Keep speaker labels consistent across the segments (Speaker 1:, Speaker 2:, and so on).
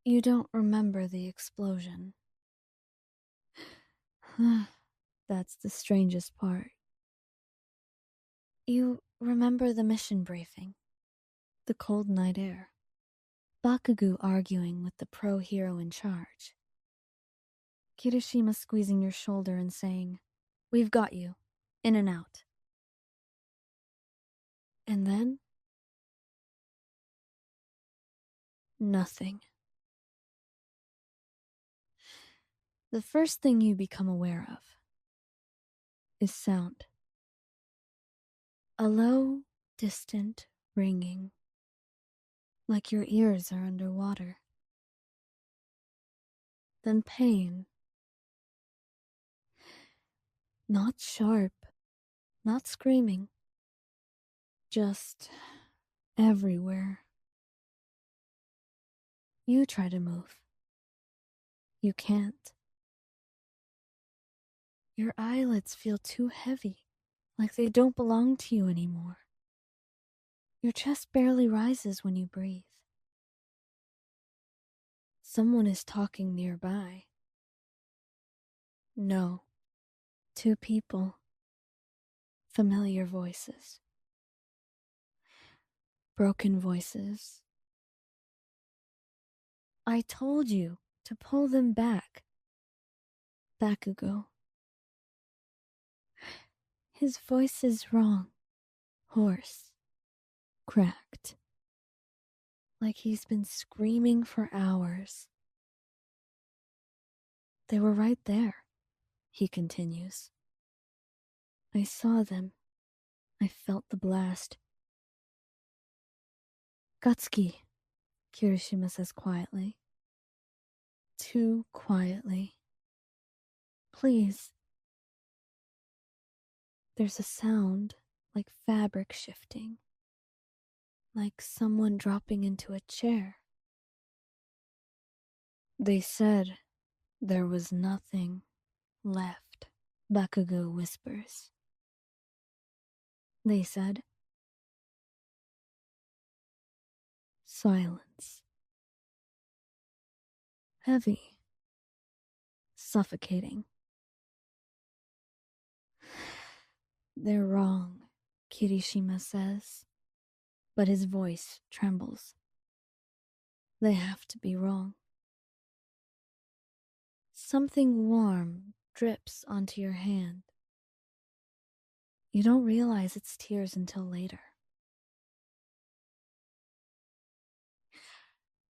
Speaker 1: You don't remember the explosion. That's the strangest part. You remember the mission briefing, the cold night air, Bakugou arguing with the pro-hero in charge, Kirishima squeezing your shoulder and saying, "We've got you, in and out." And then? Nothing. The first thing you become aware of is sound. A low, distant ringing, like your ears are underwater. Then pain. Not sharp, not screaming, just everywhere. You try to move. You can't. Your eyelids feel too heavy, like they don't belong to you anymore. Your chest barely rises when you breathe. Someone is talking nearby. No, two people. Familiar voices. Broken voices. I told you to pull them back. Bakugou. His voice is wrong. Hoarse. Cracked. Like he's been screaming for hours. They were right there, he continues. I saw them. I felt the blast. Katsuki, Kirishima says quietly. Too quietly. Please. There's a sound like fabric shifting. Like someone dropping into a chair. They said there was nothing left, Bakugou whispers. They said. Silence. Heavy. Suffocating. They're wrong, Kirishima says, but his voice trembles. They have to be wrong. Something warm drips onto your hand. You don't realize it's tears until later.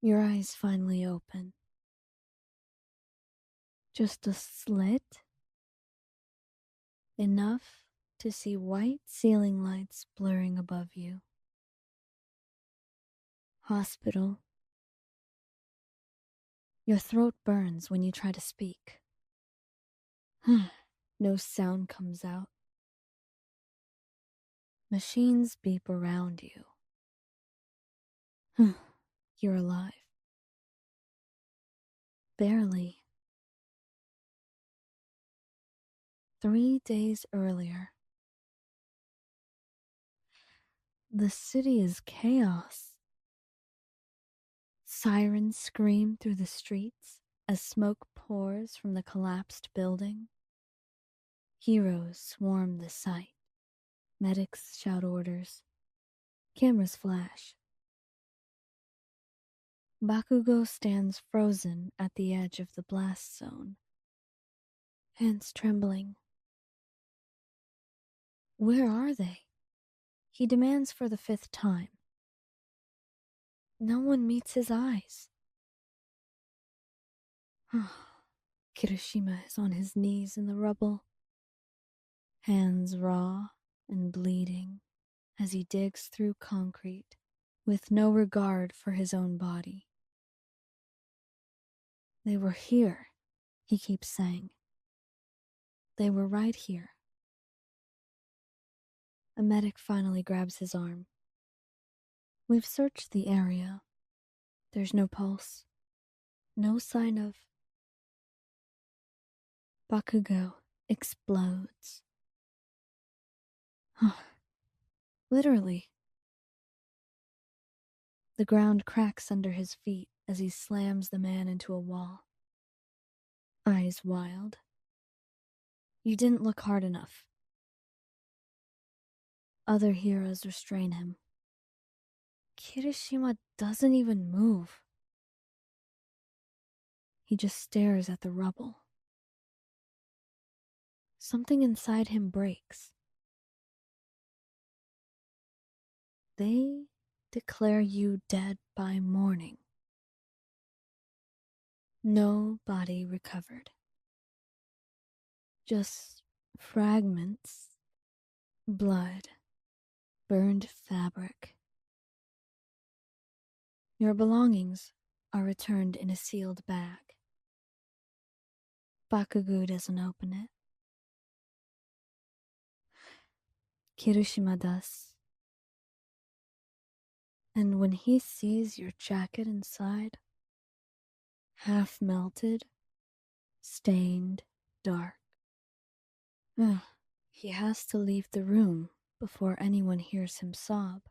Speaker 1: Your eyes finally open. Just a slit. Enough to see white ceiling lights blurring above you. Hospital. Your throat burns when you try to speak. No sound comes out. Machines beep around you. You're alive. Barely. 3 days earlier. The city is chaos. Sirens scream through the streets as smoke pours from the collapsed building. Heroes swarm the site. Medics shout orders. Cameras flash. Bakugou stands frozen at the edge of the blast zone. Hands trembling. Where are they? He demands for the 5th time. No one meets his eyes. Kirishima is on his knees in the rubble. Hands raw and bleeding as he digs through concrete with no regard for his own body. They were here, he keeps saying. They were right here. A medic finally grabs his arm. We've searched the area. There's no pulse. No sign of... Bakugou explodes. Literally. The ground cracks under his feet as he slams the man into a wall. Eyes wild. You didn't look hard enough. Other heroes restrain him. Kirishima doesn't even move. He just stares at the rubble. Something inside him breaks. They declare you dead by morning. No body recovered. Just fragments, blood, burned fabric. Your belongings are returned in a sealed bag. Bakugou doesn't open it. Kirishima does. And when he sees your jacket inside, half melted, stained, dark, he has to leave the room before anyone hears him sob.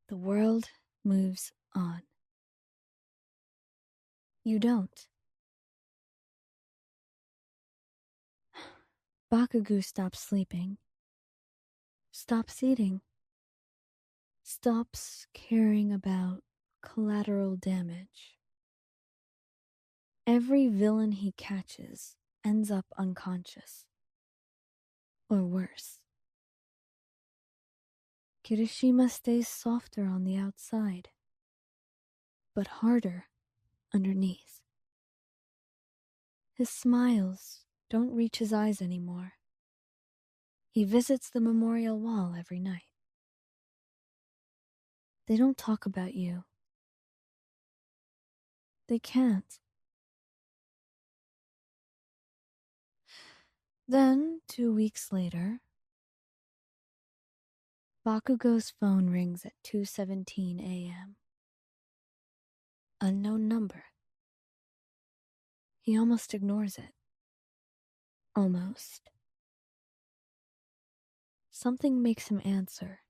Speaker 1: The world moves on. You don't. Bakugou stops sleeping, stops eating, stops caring about collateral damage. Every villain he catches ends up unconscious. Or worse. Kirishima stays softer on the outside, but harder underneath. His smiles don't reach his eyes anymore. He visits the memorial wall every night. They don't talk about you. They can't. Then, 2 weeks later, Bakugou's phone rings at 2:17 a.m. Unknown number. He almost ignores it. Almost. Something makes him answer.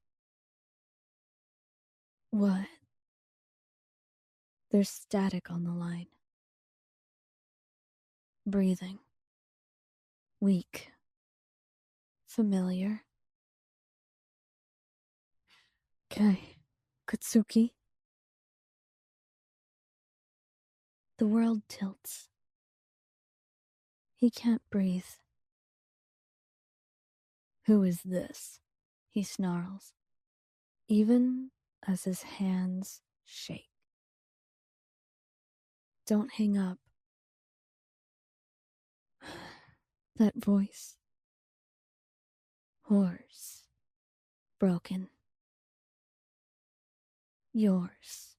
Speaker 1: What? There's static on the line. Breathing. Weak. Familiar. Okay. Katsuki. The world tilts. He can't breathe. Who is this? He snarls, even as his hands shake. Don't hang up. That voice. Hoarse. Broken. Yours.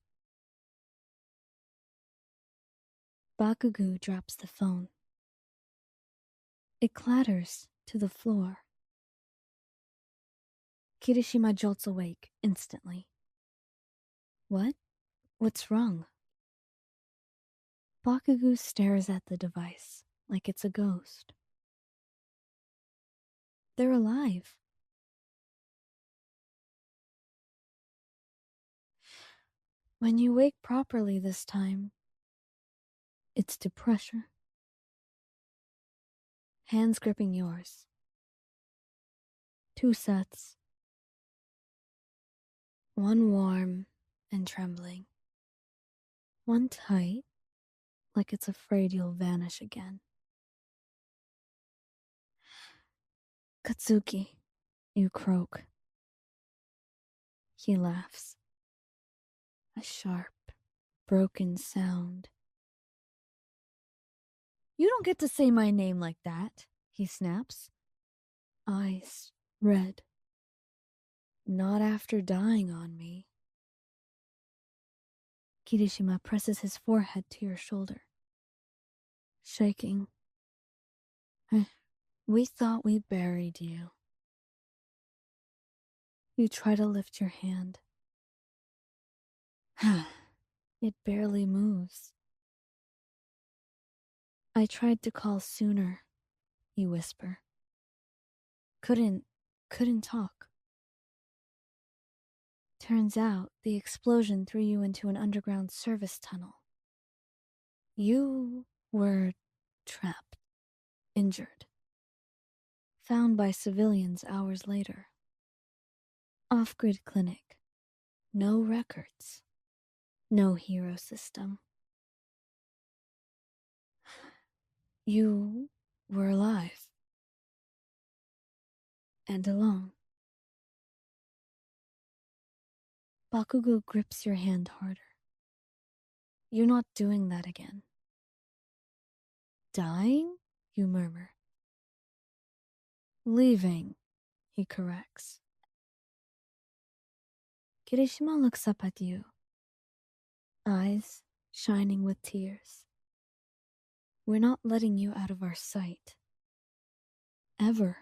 Speaker 1: Bakugou drops the phone. It clatters to the floor. Kirishima jolts awake instantly. What? What's wrong? Bakugou stares at the device like it's a ghost. They're alive. When you wake properly this time, it's to pressure. Hands gripping yours. 2 sets. One warm and trembling. One tight, like it's afraid you'll vanish again. Katsuki, you croak. He laughs. A sharp, broken sound. You don't get to say my name like that, he snaps. Eyes red. Not after dying on me. Kirishima presses his forehead to your shoulder. Shaking. We thought we buried you. You try to lift your hand. It barely moves. I tried to call sooner, you whisper. Couldn't talk. Turns out the explosion threw you into an underground service tunnel. You were trapped, injured, found by civilians hours later. Off-grid clinic. No records. No hero system. You were alive. And alone. Bakugou grips your hand harder. You're not doing that again. Dying? You murmur. Leaving, he corrects. Kirishima looks up at you, eyes shining with tears. We're not letting you out of our sight. Ever.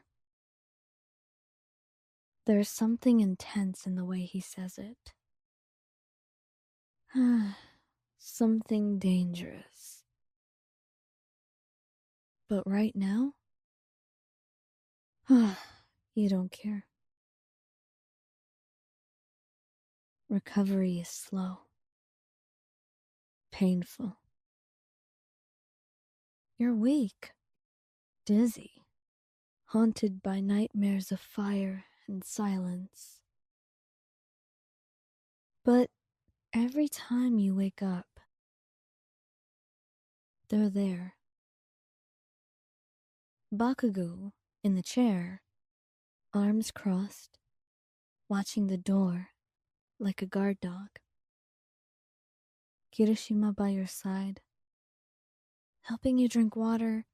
Speaker 1: There's something intense in the way he says it. Something dangerous. But right now, you don't care. Recovery is slow. Painful. You're weak. Dizzy. Haunted by nightmares of fire and silence. But every time you wake up, they're there. Bakugou, in the chair, arms crossed, watching the door like a guard dog. Kirishima by your side, helping you drink water,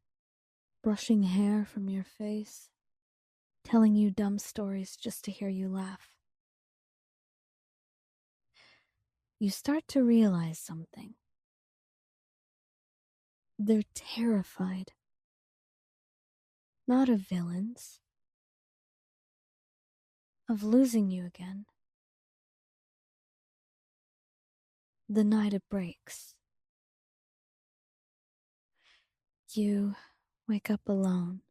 Speaker 1: brushing hair from your face, telling you dumb stories just to hear you laugh. You start to realize something. They're terrified. Not of villains. Of losing you again. The night it breaks. You wake up alone.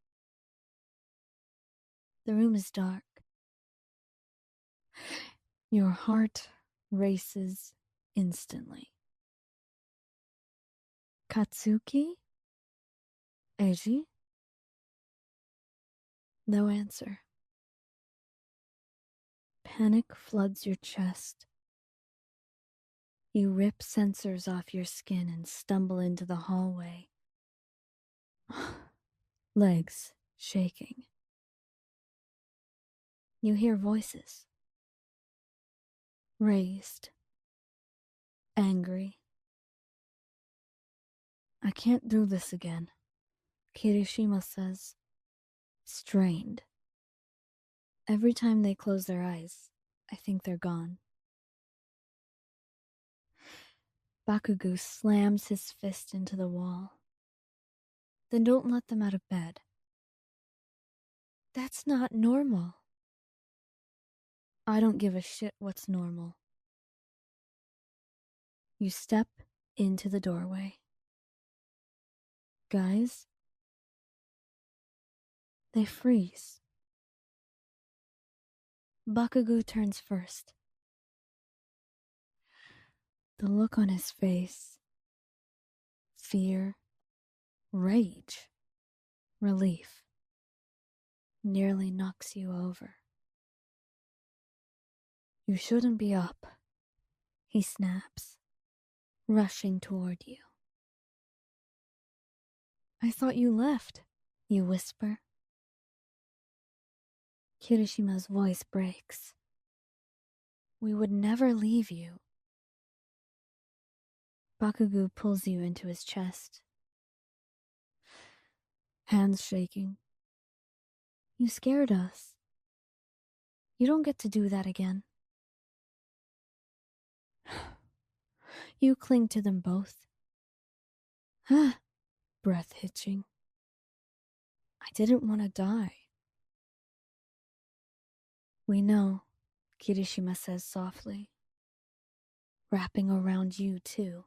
Speaker 1: The room is dark. Your heart races instantly. Katsuki? Eiji? No answer. Panic floods your chest. You rip sensors off your skin and stumble into the hallway. Legs shaking. You hear voices. Raised. Angry. I can't do this again, Kirishima says. Strained. Every time they close their eyes, I think they're gone. Bakugou slams his fist into the wall. Then don't let them out of bed. That's not normal. I don't give a shit what's normal. You step into the doorway. Guys, they freeze. Bakugou turns first. The look on his face. Fear. Rage. Relief. Nearly knocks you over. You shouldn't be up, he snaps, rushing toward you. I thought you left, you whisper. Kirishima's voice breaks. We would never leave you. Bakugou pulls you into his chest. Hands shaking. You scared us. You don't get to do that again. You cling to them both. Breath hitching. I didn't want to die. We know, Kirishima says softly. Wrapping around you too.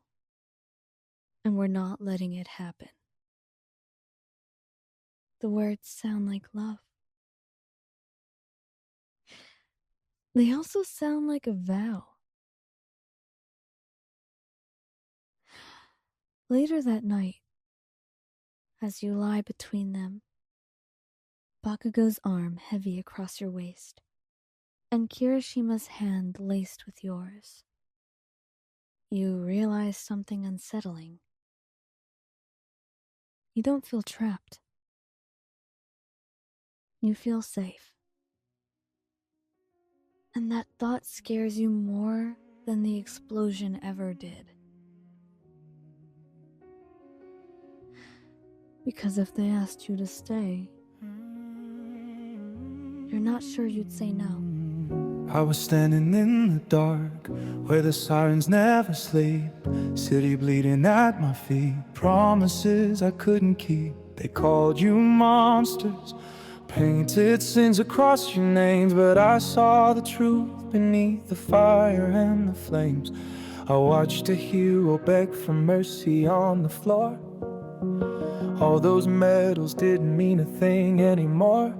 Speaker 1: And we're not letting it happen. The words sound like love. They also sound like a vow. Later that night, as you lie between them, Bakugou's arm heavy across your waist, and Kirishima's hand laced with yours, you realize something unsettling. You don't feel trapped. You feel safe. And that thought scares you more than the explosion ever did. Because if they asked you to stay, you're not sure you'd say no.
Speaker 2: I was standing in the dark, where the sirens never sleep, city bleeding at my feet, promises I couldn't keep. They called you monsters, painted sins across your names, but I saw the truth beneath the fire and the flames. I watched a hero beg for mercy on the floor. All those medals didn't mean a thing anymore.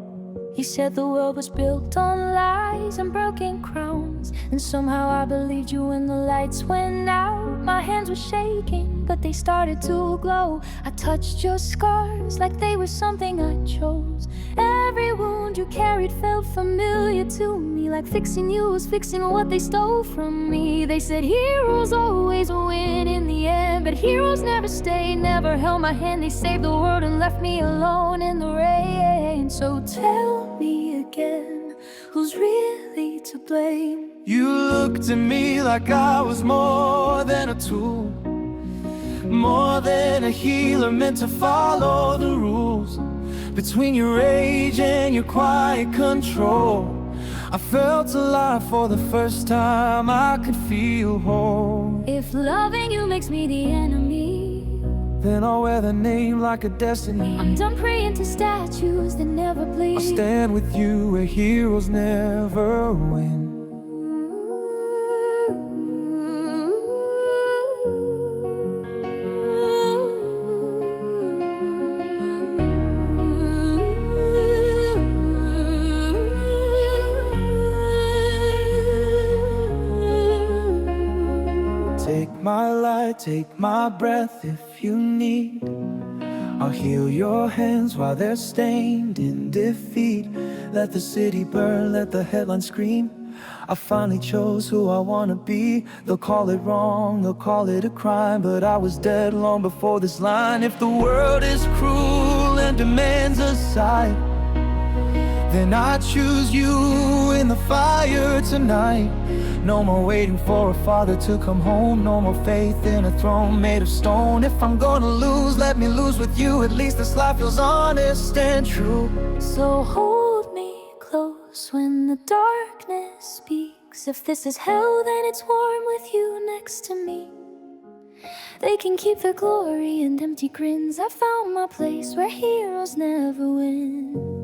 Speaker 3: He said the world was built on lies and broken crowns, and somehow I believed you when the lights went out. My hands were shaking, but they started to glow. I touched your scars like they were something I chose. Every wound you carried felt familiar to me, like fixing you was fixing what they stole from me. They said heroes always win in the end, but heroes never stay, never held my hand. They saved the world and left me alone in the rain. So tell me again, who's really to blame?
Speaker 2: You looked at me like I was more than a tool, more than a healer meant to follow the rules. Between your rage and your quiet control, I felt alive for the first time. I could feel whole.
Speaker 3: If loving you makes me the enemy,
Speaker 2: then I'll wear the name like a destiny.
Speaker 3: I'm done praying to statues that never bleed.
Speaker 2: I'll stand with you where heroes never win. Take my light, take my breath if you need. I'll heal your hands while they're stained in defeat. Let the city burn, let the headlines scream. I finally chose who I wanna be. They'll call it wrong, they'll call it a crime, but I was dead long before this line. If the world is cruel and demands a side, then I choose you in the fire tonight. No more waiting for a father to come home, no more faith in a throne made of stone. If I'm gonna lose, let me lose with you. At least this life feels honest and true.
Speaker 3: So hold me close when the darkness speaks. If this is hell, then it's warm with you next to me. They can keep their glory and empty grins. I found my place where heroes never win.